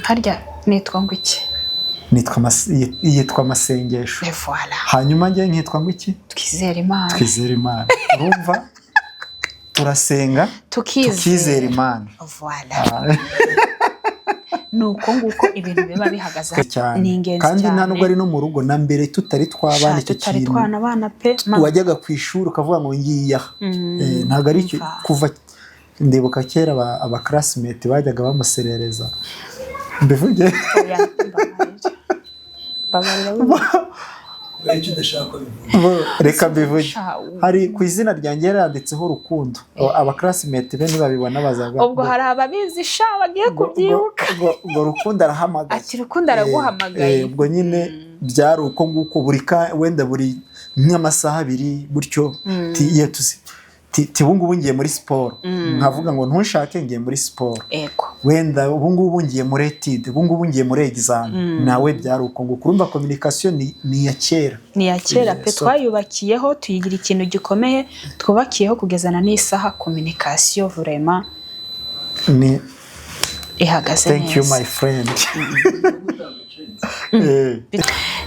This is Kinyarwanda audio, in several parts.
harya nitwa ngo iki? yitwa Masengesho. Voilà. Hanyuma njye nkitwa ngo iki? Twizere Imana. Twizere Imana. Urumva turasenga tukizera Imana. Voilà. Nuko nguko ibintu biba bihagaze ni ingenzi kandi nta nubwo ari no mu rugo na mbere tutari twabana icyo kintu tutari twana bana pe wajyaga ku ishuri ukavuga ngo ngiya ntago ari kuva ndibuka kera aba classmate bajyaga bamuserereza mbivuge reka mbivuge hari ku izina ryanjye yaranditseho Rukundo aba classmate be ntibabibona bazaga ubwo hari ababizi sha bagiye kubyibuka ngo Rukundo arahamagaye ati Rukundo araguhamagaye ubwo nyine byari uko nguko wenda buri nk'amasaha abiri gutyo ubungubu ngiye muri siporo nkavuga ngo ntushake ngiye muri siporo wenda ubungubu ngiye muri etide ubungubu ngiye muri exam nawe byari uko ngo kurumva communication ni ya kera pe twayubakiyeho tuyigira ikintu gikomeye twubakiyeho kugezana n'isaha communication vraiment ni ihagaze neza. Thank you my friend.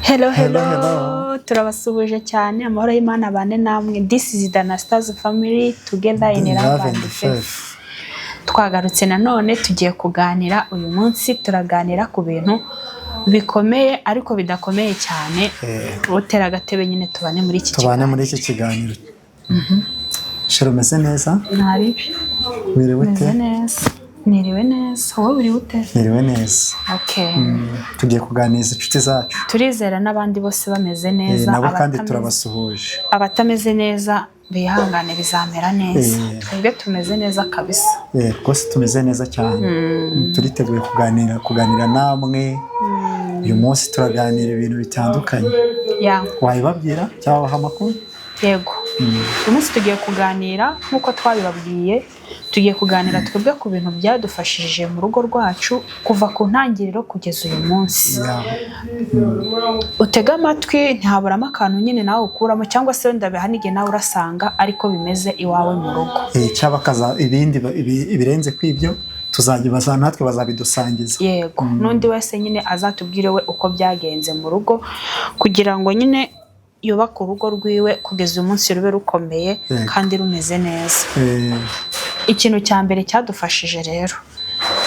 Hello. Turabasuhuje cyane amahoro y'Imana bane namwe. This is the Anastasia family together in love and faith. Twagarutse nanone tugiye kuganira uyu munsi turaganira ku bintu bikomeye ariko bidakomeye cyane. Utera agatebe nyine tubane muri iki kiganiro. Shero meze neza? Naribi. Wirewete? Neza. Niriwe neza. Wowe uri ute? Niriwe neza. Okay. Tugiye kuganiriza inshuti zacu. Turizera n'abandi bose bameze neza. Nabo kandi turabasuhuje. Abatameze neza bihangane bizamera neza. Twebwe tumeze neza kabisa. Rwose tumeze neza cyane. Turiteguye kuganira namwe. Uyu munsi turaganira ibintu bitandukanye. Wayibabwira cyangwa amakuru? Yego. Uyu munsi tugiye kuganira nkuko twabibabwiye. Tugiye kuganira twebwe ku bintu byadufashije mu rugo rwacu kuva ku ntangiriro kugeza uyu munsi. Utega amatwi ntaburamo akantu nyine nawe ukuramo cyangwa se wenda bihanige nawe urasanga ariko bimeze iwawe mu rugo. Cyaba kaza ibindi birenze kwibyo tuzagibaza natwe bazabidusangiza. Yego. Nundi wese nyine azatubwire we uko byagenze mu rugo kugira ngo nyine yubaka urugo rwiwe kugeza uyu munsi rube rukomeye kandi rumeze neza. Ikintu cya mbere cyadufashije rero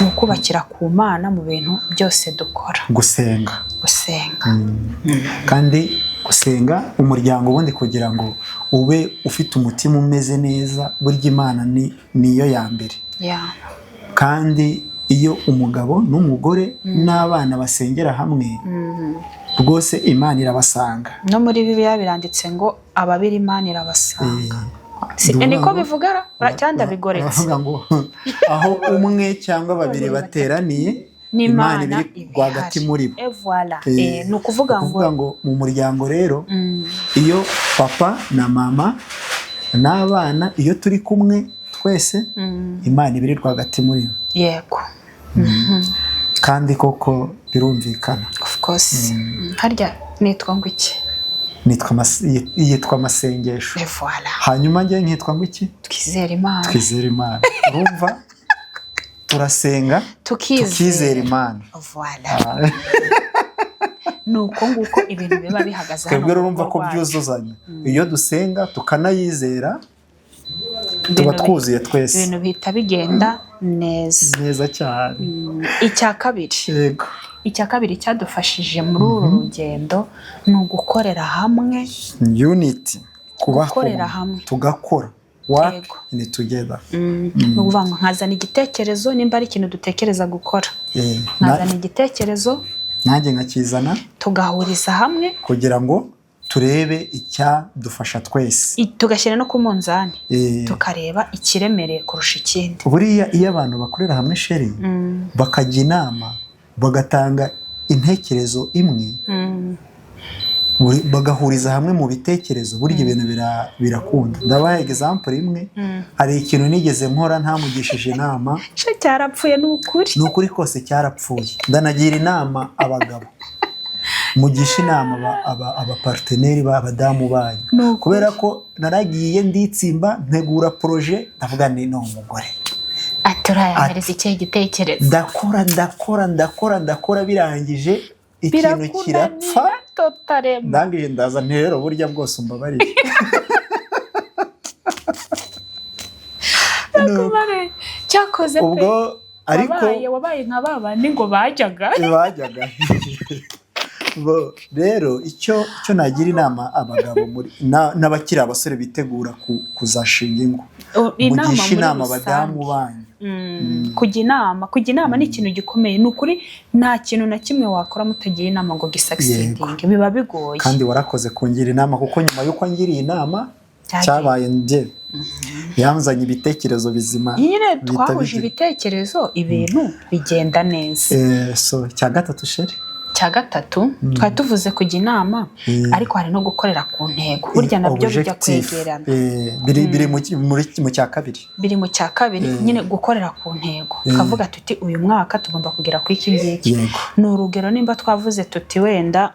ni ukubakira ku Mana mu bintu byose dukora. Gusenga. Kandi gusenga umuryango ubundi kugira ngo ube ufite umutima umeze neza burya Imana niyo ya mbere. Kandi iyo umugabo n'umugore n'abana basengera hamwe rwose Imana irabasanga. No muri Bibiliya biranditse ngo ababiri Imana irabasanga. Niko bivuga cyangwa bigoretse. Aho umwe cyangwa babiri bateraniye Imana iri rwagati muri bo. Ni ukuvuga ngo mu muryango rero iyo papa na mama n'abana iyo turi kumwe twese Imana iri rwagati muri bo. Yego. Kandi koko birumvikana. Of course. Harya nitwa ngo iki? Yitwa Masengesho. Voilà. Hanyuma njye nkitwa ngo iki? Twizere Imana. Twizere Imana. Urumva turasenga tukizera Imana. Voilà. Nuko nguko ibintu biba bihagaze hano. Twebwe urumva ko byuzuzanya. Iyo dusenga tukanayizera tuba twuzuye twese. Ibintu bihita bigenda neza cyane. Icya kabiri. Yego. Icya kabiri cyadufashije muri uru rugendo ni ugukorera hamwe. Unity. Gukorera hamwe. Tugakora. Work in together. Ni ukuvuga ngo nkazana igitekerezo nimba ari ikintu dutekereza gukora. Nkazana igitekerezo. Nanjye nkakizana. Tugahuriza hamwe. Kugira ngo turebe icyadufasha twese. Tugashyira no ku munzani. Tukareba ikiremereye kurusha ikindi. Buriya iyo abantu bakorera hamwe sheri bakajya inama bagatanga intekerezo imwe bagahuriza hamwe mu bitekerezo burya ibintu birakunda. Ndabaye example imwe hari ikintu nigeze nkora ntamugishije inama cyarapfuye ni ukuri kose cyarapfuye. Ndanagira inama abagabo mugisha inama abaparteneri b'abadamu banyu kubera ko naragiye nditsimba ntegura projet ndavuga ni umugore aturayahereza icyo gitekerezo ndakora birangije ikintu kirapfa ndangije ndaza rero burya bwose umbabarire cyakoze pe ubwo ariko wabaye nka babandi ngo bajyaga rero icyo nagira inama abagabo n'abakiri abasore bitegura kuzashinga ingo mugisha inama abadamu banyu kujya inama ni ikintu gikomeye ni ukuri nta kintu na kimwe wakora mutagira inama ngo gisakisidinge biba bigoye kandi warakoze kungira inama kuko nyuma y'uko ngiriye inama cyabaye njye yanzanye ibitekerezo bizima nyine twahuje ibitekerezo ibintu bigenda neza cya gatatu sheri cya gatatu twari tuvuze kujya inama ariko hari no gukorera ku ntego burya nabyo bijya kwegerana biri mu cya kabiri nyine gukorera ku ntego tukavuga tuti uyu mwaka tugomba kugera ku iki ngiki ni urugero nimba twavuze tuti wenda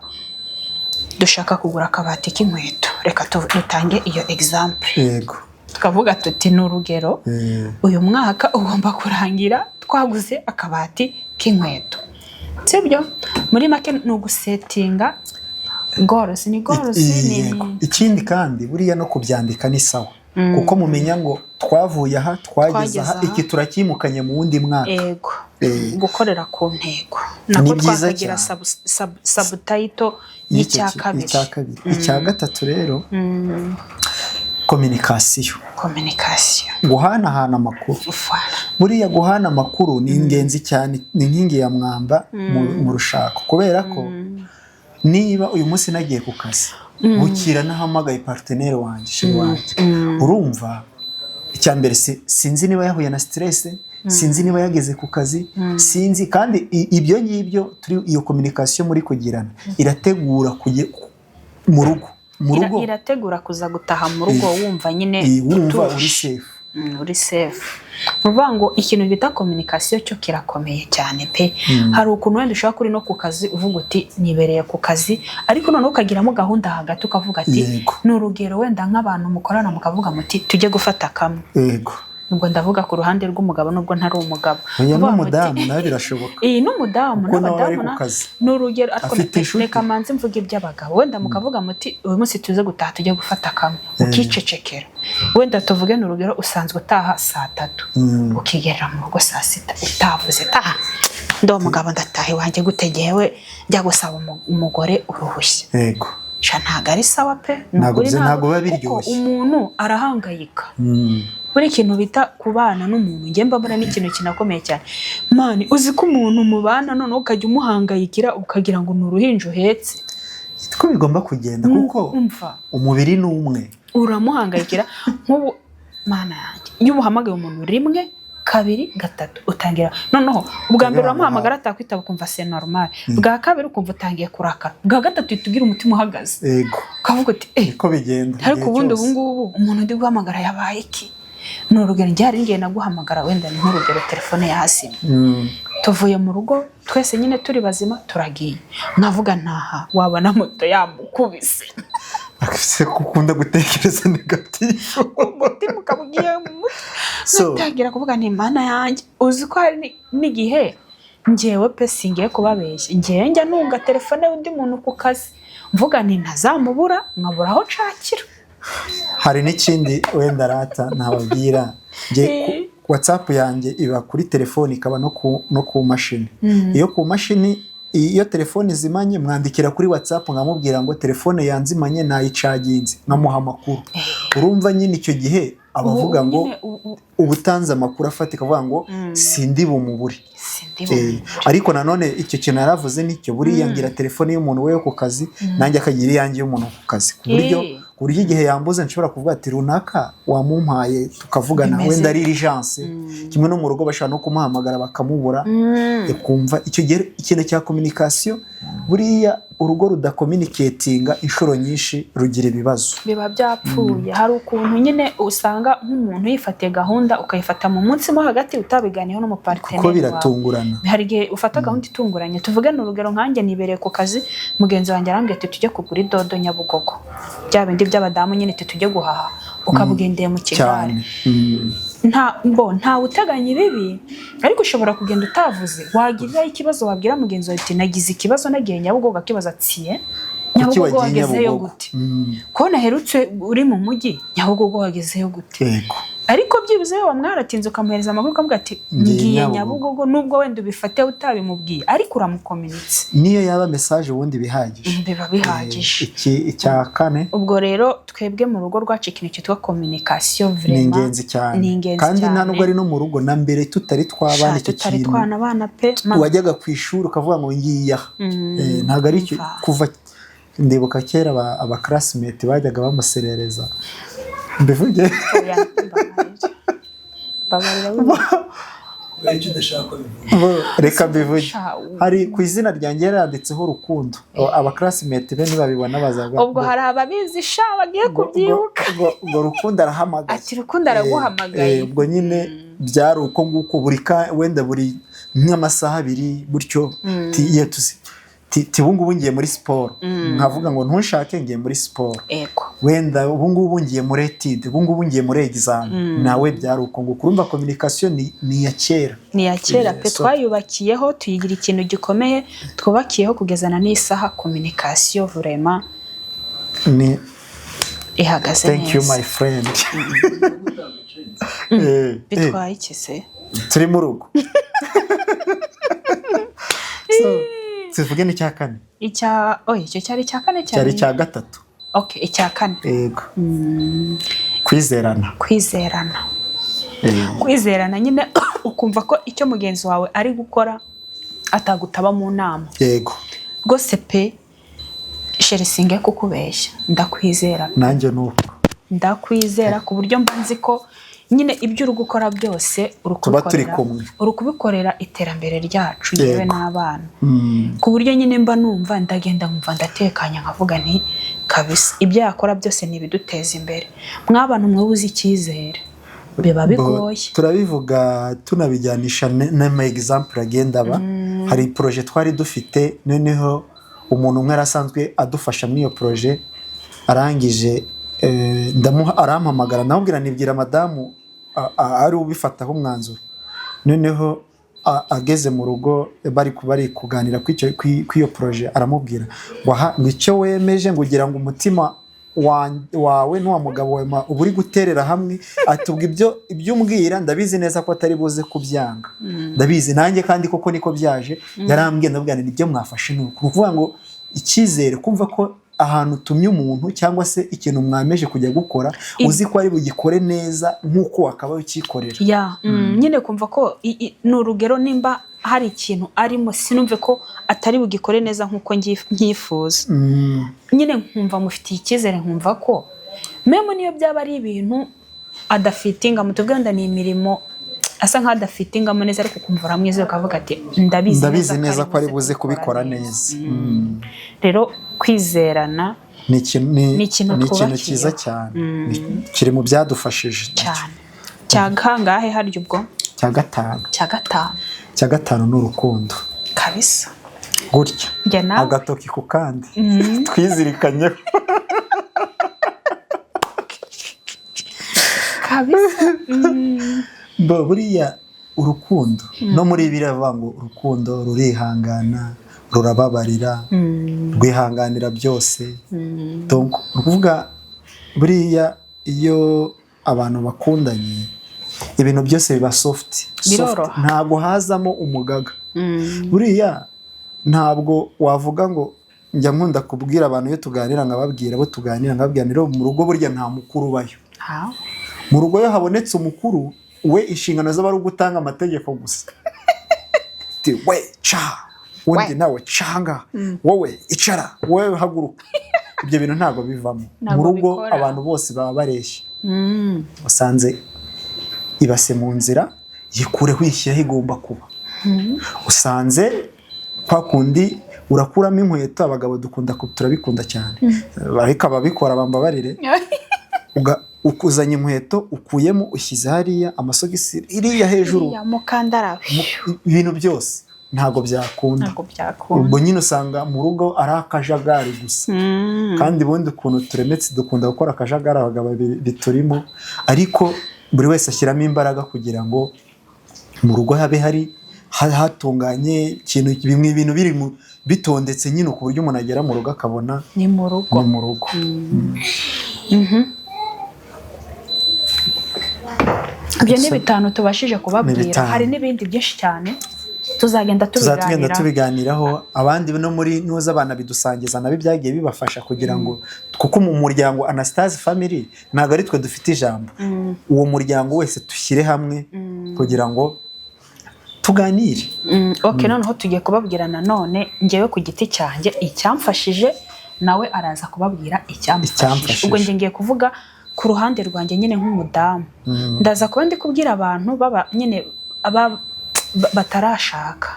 dushaka kugura akabati k'inkweto reka dutange iyo example yego tukavuga tuti ni urugero uyu mwaka ugomba kurangira twaguze akabati k'inkweto sibyo muri make ni ugusetinga goals ni ikindi kandi buriya no kubyandika ni sawa kuko mumenya ngo twavuye aha twageze aha iki turakimukanye mu wundi mwaka yego gukorera ku ntego nako twakagira subtitle y'icya kabiri icya gatatu rero communication guhanahana amakuru buriya guhana amakuru ni ingenzi cyane ni inkingi ya mwamba mu rushako kubera ko niba uyu munsi nagiye ku kazi bukira nahamagaye partenaire wanjye urumva icya mbere sinzi niba yahuye na stress sinzi niba yageze ku kazi sinzi kandi ibyo ngibyo iyo communication muri kugirana irategura kujya mu rugo irategura kuza gutaha mu rugo wumva nyine uri safe uvuga ngo ikintu bita communication cyo kirakomeye cyane pe hari ukuntu wenda ushaka kuri no ku kazi uvuga uti nibereye ku kazi ariko noneho ukagiramo gahunda hagati ukavuga ati ni urugero wenda nk'abantu mukorana mukavuga muti tujye gufata kamwe yego ubwo ndavuga ku ruhande rw'umugabo nubwo ntari umugabo n'umudamu nawe birashoboka n'umudamu n'abadamu ni urugero reka manzi mvuga iby'abagabo wenda mukavuga muti uyu munsi tuze gutaha tujye gufata kamwe ukicecekera wenda tuvuge ni urugero usanzwe utaha saa 3 ukigerera mu rugo saa 6 utavuze taha ndo umugabo ndatahe wanjye gutegewe njya gusaba umugore uruhushya yego ntago ari sawa pe ntago biba biryoshye umuntu arahangayika buri kintu bita kubana n'umuntu nge mbabona n'ikintu kinakomeye cyane mani uzi ko umuntu mubana none ukajya umuhangayikira ukagira ngo ni uruhinja uhetse ko bigomba kugenda kuko umubiri ni umwe uramuhangayikira nk'ubu mana yanjye iyo uhamagaye umuntu rimwe kabiri gatatu utangira noneho ubwa mbere uramuhamagara atakwitaba ukumva c'est normal bwa kabiri ukumva utangiye kurakara bwa gatatu tugira umutima uhagaze yego ukavuga uti ko bigenda ariko ubundi ubungubu umuntu ndi guhamagara yabaye iki ni urugero njyari ngiye naguhamagara wenda ni nk'urugero telefone yahasimye tuvuye mu rugo twese nyine turi bazima turagiye nkavuga ntaha wabona moto yamukubise akise kukunda gutekereza negatifu umutima ukabugiye mu mutwe utangira kuvuga nti mana yanjye uzi ko hari n'igihe njyewe pe singiye kubabeshya njyewe njya nunga telefone y'undi muntu ku kazi mvuga nti ntazamubura nkabura aho nshakira hari n'ikindi wenda rata ntababwira WhatsApp yanjye iba kuri telefone ikaba no ku mashini iyo ku mashini iyo telefone zimanye mwandikira kuri WhatsApp nkamubwira ngo telefone yanzimanye nayicaginze nkamuha amakuru urumva nyine icyo gihe abavuga ngo ubutanze amakuru afatika avuga ngo sindi bumubure ariko nanone icyo kintu yaravuze nicyo buriya ngira telefone y'umuntu we ku kazi nanjye akagira iyanjye y'umuntu ku kazi ku buryo igihe yambuze nshobora kuvuga ati runaka wamumpaye tukavugana wenda ari urgence kimwe no mu rugo bashaka no kumuhamagara bakamubura kumva icyo gihe ikintu cya communication buriya urugo rudakommunicatinga inshuro nyinshi rugira ibibazo biba byapfuye hari ukuntu nyine usanga nk'umuntu yifatiye gahunda ukayifata mu munsi mo hagati utabiganiyeho n'umupartner kuko biratungurana hari igihe ufata gahunda itunguranye tuvuge n'urugero nkanjye nibereye ku kazi mugenzi wanjye arambwiye ati tujye kugura idodo Nyabugogo bya bindi by'abadamu nyine tujye guhaha ukabugendeye mu kigare nta uteganya ibibi ariko ushobora kugenda utavuze wagiriraho ikibazo wabwira mugenzi wawe uti nagize ikibazo nagiye Nyabugogo akibaza atiye Nyabugogo wagezeyo gute ko naherutse uri mu mujyi Nyabugogo wagezeyo gute yego ariko byibuze wa mwaratinze ukamuhereza amakuru ukavuga ati ngiye Nyabugogo nubwo wenda ubifate utabimubwiye ariko uramukominitse niyo yaba message ubundi bihagije biba bihagije icya kane ubwo rero twebwe mu rugo rwacu ikintu cyitwa communication vraiment ni ingenzi cyane kandi nta nubwo ari no mu rugo na mbere tutari twabana icyo kintu tutari twana abana pe wajyaga ku ishuri ukavuga ngo ngiye ntago ari cyo kuva ndibuka kera aba classmate bajyaga bamuserereza mbivuge reka mbivuge hari ku izina ryanjye yaranditseho Rukundo aba classmate be nibabibona bazaga ubwo hari ababizi sha bagiye kubyibuka ngo Rukundo arahamagaye ati Rukundo araguhamagaye ubwo nyine byari uko nguko wenda buri nk'amasaha 2 gutyo tiye tuzi ubungubu ngiye muri siporo nkavuga ngo ntushake ngiye muri siporo wenda ubungubu ngiye muri etide ubungubu ngiye muri exam nawe byari uko ngo kurumva communication ni ya kera pe twayubakiyeho tuyigira ikintu gikomeye twubakiyeho kugezana n'isaha communication vraiment ni ihagaze neza thank you my friend bitwaye iki se turi mu rugo tuvuge ni cya kane icyo cyari cya kane cyari cya gatatu icya kane yego kwizerana nyine ukumva ko icyo mugenzi wawe ari gukora atagutaba mu nama yego rwose pe sherisinge kukubeshya ndakwizera nanjye nuko ndakwizera ku buryo mba nzi ko nyine ibyo uri gukora byose uri kubikorera iterambere ryacu yewe n'abana ku buryo nyine mba numva ndagenda nkumva ndatekanya nkavuga nti kabisa ibyo yakora byose ni ibiduteza imbere mw'abantu mwabuze icyizere biba bigoye turabivuga tunabijyanisha n'ama example agenda aba hari projet twari dufite noneho umuntu umwe arasanzwe adufasha muri iyo projet arangije arampamagara nawubwira nibwira madamu ari ubifataho umwanzuro noneho ageze mu rugo bari kuganira kw'iyo projet aramubwira ngo icyo wemeje ngo ugira ngo umutima wawe n'uwa mugabo wawe uba uri guterera hamwe atubwa ibyo umbwira ndabizi neza ko atari buze kubyanga ndabizi nanjye kandi koko niko byaje yarambwiye ndabwira nibyo mwafashe ni ukuvuga ngo icyizere kumva ko ahantu utumye umuntu cyangwa se ikintu mwameje kujya gukora uzi ko ari bugikore neza nk'uko wakaba ukikorera nyine kumva ko ni urugero nimba hari ikintu arimo sinumve ko atari bugikore neza nk'uko nyifuza nyine nkumva mufitiye icyizere nkumva ko memo niyo byaba ari ibintu adafitinga mutubwenda ni imirimo asa nkaho adafitingamo neza ariko kumva uramwizeye ukavuga ati ndabizi neza ko ari buze kubikora neza rero kwizerana ni ikintu cyiza cyane kiri mu byadufashije cyane cya kangahe harya ubwo cya gatanu ni urukundo kabisa gutya agatoki ku kandi twizirikanyeho kabisa buriya urukundo no muri biravuga ngo urukundo rurihangana rurababarira rwihanganira byose donc ukuvuga buriya iyo abantu bakundanye ibintu byose biba soft ntabwo hazamo umugaga buriya ntabwo wavuga ngo njya nkunda kubwira abantu iyo tuganira nkababwira abo tuganira nkababwira mu rugo burya nta mukuru ubayo mu rugo iyo habonetse umukuru we inshingano z'abari gutanga amategeko gusa we ca undi nawe canga wowe icara wowe haguruka ibyo bintu ntabwo bivamo mu rugo abantu bose baba bareshya usanze ibase mu nzira yikureho ishyiraho igomba kuba usanze kwa kundi urakuramo inkweto abagabo turabikunda cyane ariko ababikora bambabarire ukuzanye inkweto ukuyemo ushyize hariya amasogisi iriya hejuru ibintu byose ntabwo byakunda ubwo nyine usanga mu rugo ari akajagari gusa kandi ubundi ukuntu turemetse dukunda gukora akajagari abagabo biturimo ariko buri wese ashyiramo imbaraga kugira ngo mu rugo habe hari hatunganye ibintu biri bitondetse nyine ku buryo umuntu agera mu rugo akabona ni mu rugo. Ibyo ni bitanu tubashije kubabwira, hari n'ibindi byinshi cyane tuzagenda tubiganiraho. Abandi no muri nuza abana bidusangiza nabi byagiye bibafasha kugira ngo, kuko mu muryango Anastase Family ntabwo ari twe dufite ijambo, uwo muryango wese dushyire hamwe kugira ngo tuganire. Noneho tugiye kubabwira nanone njyewe ku giti cyanjye icyamfashije, nawe araza kubabwira icyamfashije. Ubwo ngiye kuvuga ku ruhande rwanjye nyine nk'umudamu, ndaza kuba ndi kubwira abantu baba nyine batarashaka,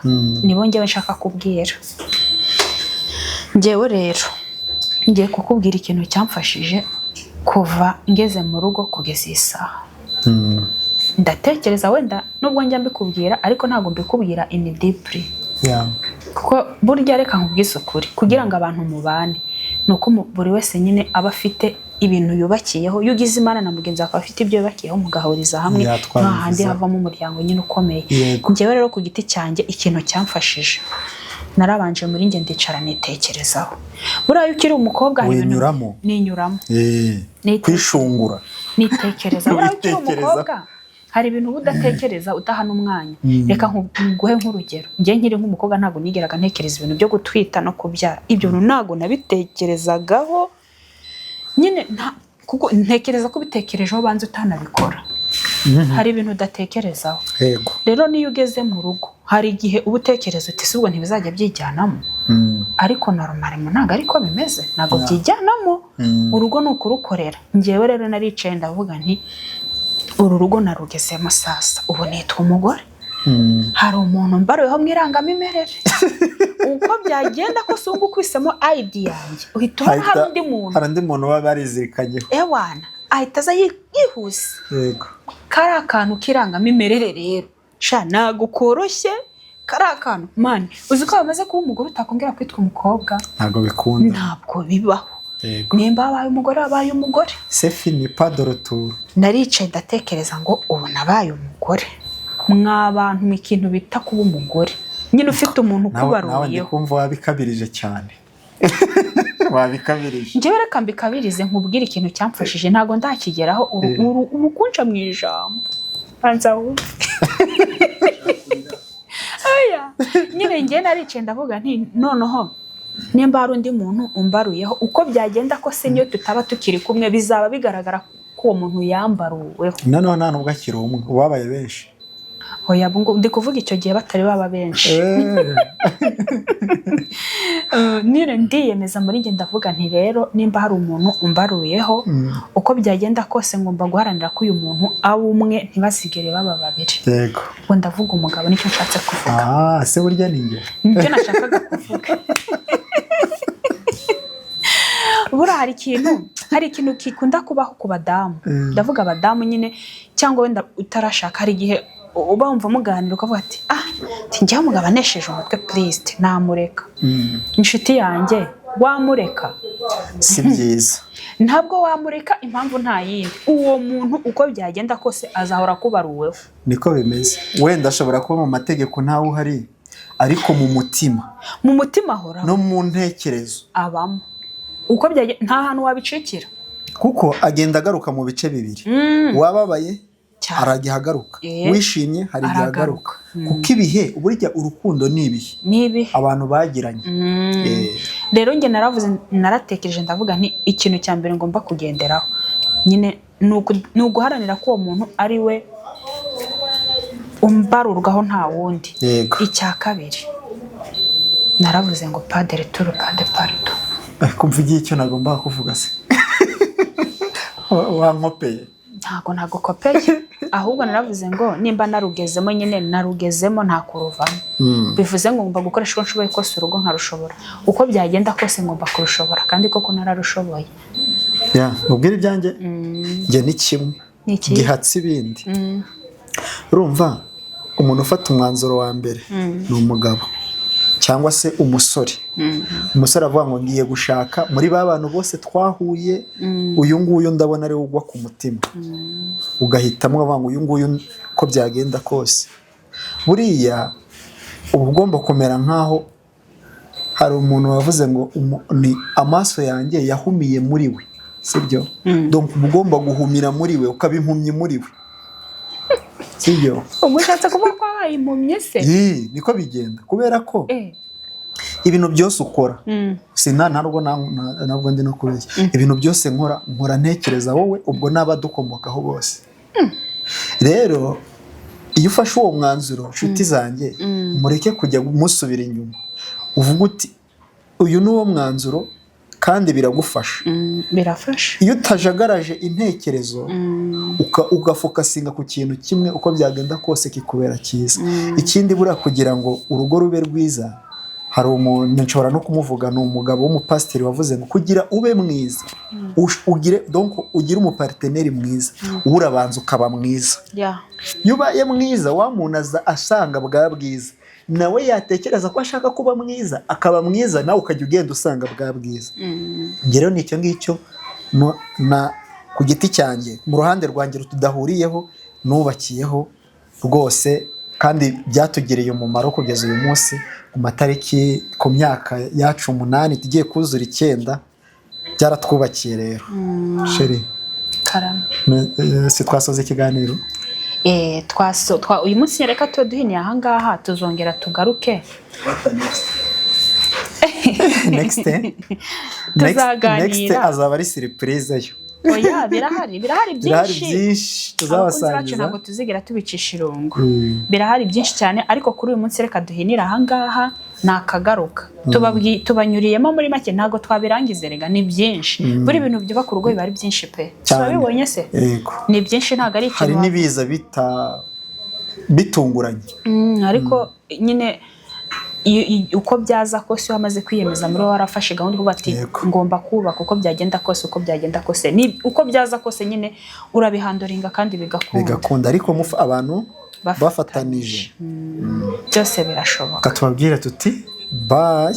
nibo njyewe nshaka kubwira. Njyewe rero ngiye kukubwira ikintu cyamfashije kuva ngeze mu rugo kugeza iyi saha. Ndatekereza wenda nubwo njya mbikubwira ariko ntabwo mbikubwira in deeply, kuko burya reka nkubwize ukuri kugira ngo abantu mubane, nuko buri wese nyine aba afite ibintu yubakiyeho. Iyo ugize Imana na mugenzi wawe afite ibyo yubakiyeho mugahuriza hamwe, nta handi havamo umuryango nyine ukomeye. Njyewe rero ku giti cyanjye ikintu cyamfashije, narabanje muri njye ndicara nitekerezaho. Buriya iyo ukiri umukobwa hari ibintu ninyuramo kwishungura nitekereza. Buriya iyo ukiri umukobwa hari ibintu udatekereza utahana umwanya. Reka nguhe nk'urugero, njye nkiri nk'umukobwa ntabwo nigeraga ntekereza ibintu byo gutwita no kubyara. Ibyo ntabwo nabitekerezagaho nyine, kuko ntekereza ko bitekerejeho banze utanabikora. Hari ibintu udatekerezaho. Rero niyo ugeze mu rugo hari igihe uba utekereza uti si ubwo ntibizajya byijyanamo, ariko normal ntabwo ariko bimeze, ntabwo byijyanamo. Urugo ni ukurukorera. Njyewe rero naricaye ndavuga nti uru rugo narugezemo sasa, ubu nitwa umugore. Hari umuntu mbaruyeho mu irangamimerere. Uko byagenda ko sungu kwisemo ID yanjye uhita ubona hari undi muntu baba barizirikanyeho, ewana ahita aza yihuse. Kari akantu k'irangamimerere rero sha ntabwo koroshye. Kari akantu mani, uzi ko bamaze kuba umugore utakongera kwitwa umukobwa, ntabwo bikunda, ntabwo bibaho. Nimba wabaye umugore wabaye umugore, c'est fini, pas de retour. Naricaye ndatekereza ngo ubu nabaye umugore. Mwabantu mu kintu bita kuba umugore nyine ufite umuntu ukubaruyeho. Nawe ndikumva wabikabirije cyane. Wabikabirije. Njyewe reka mbikabirize nkubwire ikintu cyamfashije, ntago ndakigeraho urukunca mu ijambo. Panzawu. Aya, nyine njye naricaye ndavuga nti noneho nimba hari undi muntu umbaruyeho, uko byagenda ko se niyo tutaba tukiri kumwe bizaba bigaragara ko uwo muntu yambaruweho. Noneho nta nubwo akiri umwe, ubabaye benshi. Oya bungu ndi kuvuga icyo gihe batari baba benshi. Nire ndiyemeza muri njye ndavuga nti rero nimba hari umuntu umbaruyeho, uko byagenda kose ngomba guharanira ko uyu muntu aba umwe ntibasigere baba babiri. Ngo ndavuga umugabo nicyo nshatse kuvuga. Se burya ni njye nicyo nashakaga kuvuga. Buriya hari ikintu kikunda kubaho ku badamu. Ndavuga abadamu nyine, cyangwa wenda utarashaka, hari igihe uba wumva muganira ukavuga ati njyewe umugabo anesheje umutwe please namureka. Inshuti yanjye wamureka? Si byiza. Ntabwo wamureka, impamvu nta yindi. Uwo muntu uko byagenda kose azahora kubaruweho. Niko bimeze. Wenda ashobora kuba mu mategeko ntawe uhari, ariko mu mutima ahora no mu ntekerezo abamo. Uko byagenda nta hantu wabicikira, kuko agenda agaruka mu bice bibiri. Wababaye aragihagaruka, wishimye hari igihagaruka, kuko ibihe burya urukundo ni ibihe abantu bagiranye. Rero njye naratekereje ndavuga nti ikintu cya mbere ngomba kugenderaho nyine ni uguharanira ko uwo muntu ari we umbarurwaho nta wundi. Icya kabiri naravuze ngo pas de retour pas de pardon. Kumva igihe icyo nagomba kuvuga se wankopeye? Ntago kopeye, ahubwo naravuze ngo nimba narugezemo nyine narugezemo nta kuruvamo. Bivuze ngo ngomba gukoresha uko nshoboye kose urugo nkarushobora, uko byagenda kose ngomba kurushobora, kandi koko nararushoboye. Mubwire ibyanjye njye ni kimwe gihatse ibindi. Urumva umuntu ufata umwanzuro wa mbere ni umugabo, cyangwa se umusore umusore avuga ngo ngiye gushaka muri ba bantu bose twahuye uyu nguyu ndabona ari ugwa ku mutima ugahitamo avuga ngo uyu nguyu ko byagenda kose buriya uba ugomba kumera nkaho hari umuntu wavuze ngo ni amaso yanjye yahumiye muri we sibyo donc uba ugomba guhumira muri we ukaba impumyi muri we sibyo umushatse kuvuga ko wabaye impumyi se niko bigenda kubera ko ibintu byose ukora ntabwo ndi no kubeshya ibintu byose nkora ntekereza wowe ubwo n'abadukomokaho bose rero iyo ufashe uwo mwanzuro nshuti zanjye mureke kujya musubira inyuma uvuga uti uyu ni uwo mwanzuro kandi biragufasha birafasha iyo utajagaraje intekerezo ugafokasinga ku kintu kimwe uko byagenda kose kikubera cyiza ikindi buriya kugira ngo urugo rube rwiza hari umuntu nshobora no kumuvuga ni umugabo w'umupasiteri wavuze ngo kugira ube mwiza ugire umuparteneri mwiza urabanza ukaba mwiza iyo ubaye mwiza wa muntu aza asanga bwa bwiza nawe yatekereza ko ashaka kuba mwiza akaba mwiza nawe ukajya ugenda usanga bwa bwiza rero ni icyo ngicyo ku giti cyanjye mu ruhande rwanjye tudahuriyeho nubakiyeho rwose kandi byatugiriye umumaro kugeza uyu munsi ku matariki ku myaka yacu 8 tugiye kuzura 9 byaratwubakiye rero sheri si twasoze ikiganiro uyu munsi reka tuduhiniye ahangaha tuzongera tugaruke next azaba ari surprise yo oya birahari byinshi tuzabasangiza ntabwo tuzigira tubicisha irungu birahari byinshi cyane ariko kuri uyu munsi reka duhinira ahangaha nakagaruka tubanyuriyemo muri make ntabwo twabirangize rega ni byinshi buri bintu byubaka urugo biba ari byinshi pe turabibonye se ni byinshi ntabwo ari ikintu hari n'ibiza bitunguranye ariko nyine uko byaza kose iyo wamaze kwiyemeza muri warafashe gahunda uvuga ati ngomba kubaka uko byagenda kose uko byaza kose nyine urabihandoringa kandi bigakunda ariko abantu bafatanije byose birashoboka tubabwira tuti bye.